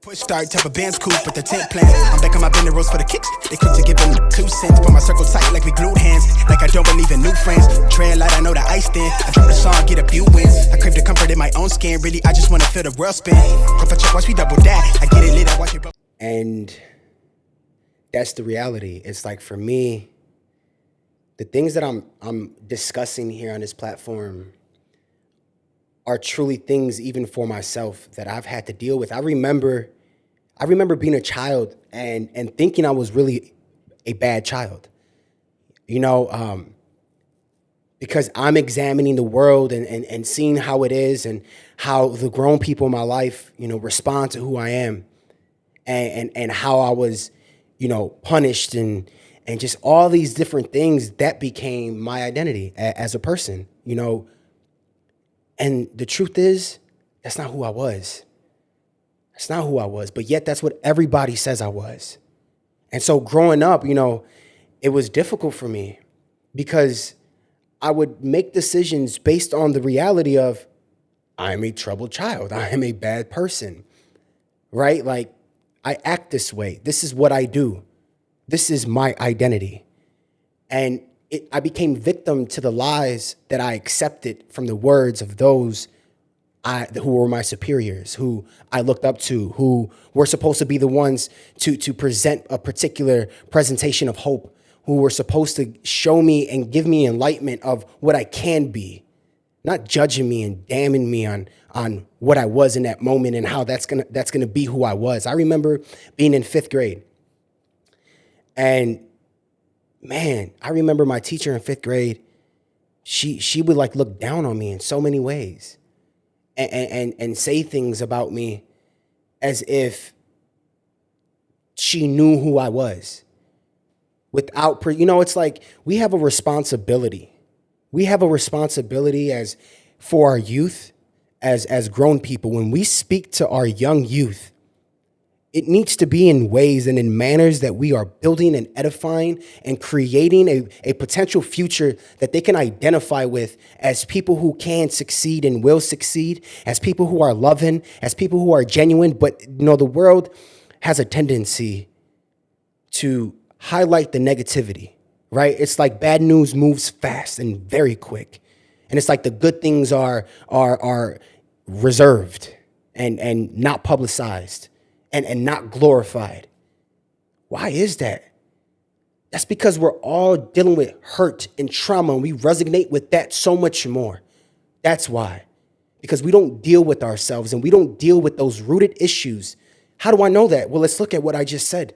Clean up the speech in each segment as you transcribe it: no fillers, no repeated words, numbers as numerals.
Push start, type of band's cool, but the tent plans. I'm back on my bender rolls for the kicks. They quick to give them 2 cents. Put my circle tight like we glued hands. Like I don't believe in new friends. Trail light, I know the ice in. I drop the song, get a few wins. I crave the comfort in my own skin. Really, I just wanna feel the world spin. If I check, watch me double that. I get it lit, I watch it. And that's the reality. It's like, for me, the things that I'm discussing here on this platform are truly things even for myself that I've had to deal with. I remember being a child and thinking I was really a bad child, because I'm examining the world and seeing how it is and how the grown people in my life, respond to who I am and how I was, punished and just all these different things that became my identity as a person, And the truth is, that's not who I was. That's not who I was, but yet that's what everybody says I was. And so growing up, it was difficult for me because I would make decisions based on the reality of I am a troubled child. I am a bad person, right? Like, I act this way. This is what I do. This is my identity. And I became victim to the lies that I accepted from the words of those who were my superiors, who I looked up to, who were supposed to be the ones to present a particular presentation of hope, who were supposed to show me and give me enlightenment of what I can be, not judging me and damning me on what I was in that moment and how that's gonna be who I was. I remember being in 5th grade, and man, I remember my teacher in 5th grade. She would like look down on me in so many ways, and say things about me as if she knew who I was. Without, it's like we have a responsibility. We have a responsibility for our youth, as grown people. When we speak to our young youth, it needs to be in ways and in manners that we are building and edifying and creating a potential future that they can identify with as people who can succeed and will succeed, as people who are loving, as people who are genuine. But, the world has a tendency to highlight the negativity, right? It's like bad news moves fast and very quick. And it's like the good things are reserved and not publicized. And not glorified. Why is that? That's because we're all dealing with hurt and trauma, and we resonate with that so much more. That's why. Because we don't deal with ourselves and we don't deal with those rooted issues. How do I know that? Well, let's look at what I just said.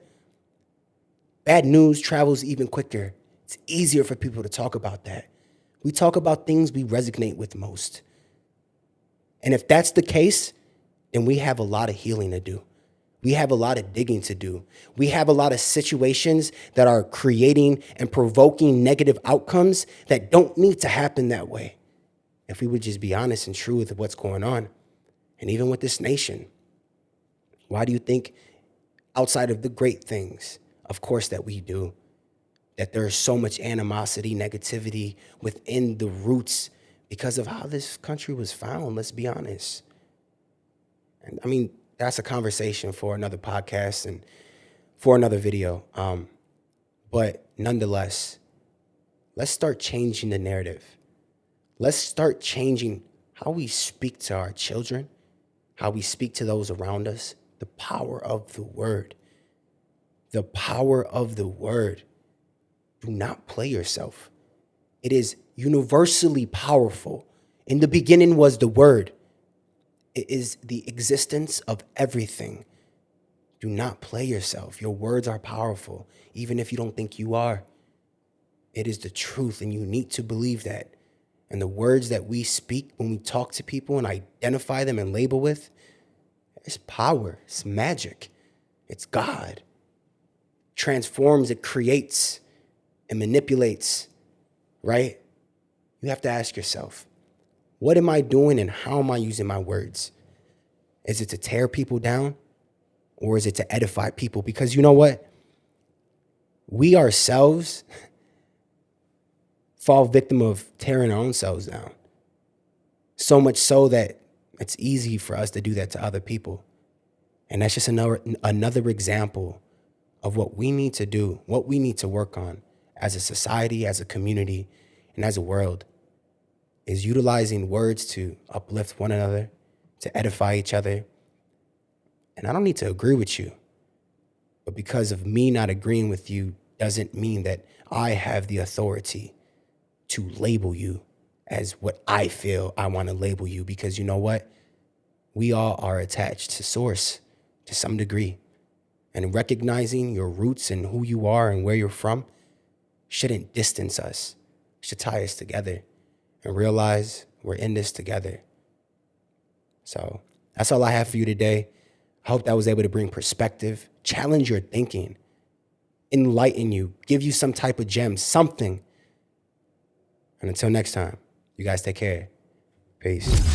Bad news travels even quicker. It's easier for people to talk about that. We talk about things we resonate with most. And if that's the case, then we have a lot of healing to do. We have a lot of digging to do. We have a lot of situations that are creating and provoking negative outcomes that don't need to happen that way. If we would just be honest and true with what's going on, and even with this nation. Why do you think, outside of the great things, of course, that we do, that there's so much animosity, negativity within the roots because of how this country was found? Let's be honest. And I mean, that's a conversation for another podcast and for another video. But nonetheless, let's start changing the narrative. Let's start changing how we speak to our children, how we speak to those around us. The power of the word. The power of the word. Do not play yourself. It is universally powerful. In the beginning was the word. It is the existence of everything. Do not play yourself. Your words are powerful, even if you don't think you are. It is the truth, and you need to believe that. And the words that we speak when we talk to people and identify them and label with, it's power. It's magic. It's God. Transforms, it creates and manipulates, right? You have to ask yourself, what am I doing and how am I using my words? Is it to tear people down or is it to edify people? Because you know what? We ourselves fall victim of tearing our own selves down. So much so that it's easy for us to do that to other people. And that's just another example of what we need to do, what we need to work on as a society, as a community, and as a world, is utilizing words to uplift one another, to edify each other. And I don't need to agree with you, but because of me not agreeing with you doesn't mean that I have the authority to label you as what I feel I want to label you, because you know what? We all are attached to source to some degree. And recognizing your roots and who you are and where you're from shouldn't distance us. It should tie us together and realize we're in this together. So that's all I have for you today. I hope that was able to bring perspective, challenge your thinking, enlighten you, give you some type of gem, something. And until next time, you guys take care. Peace.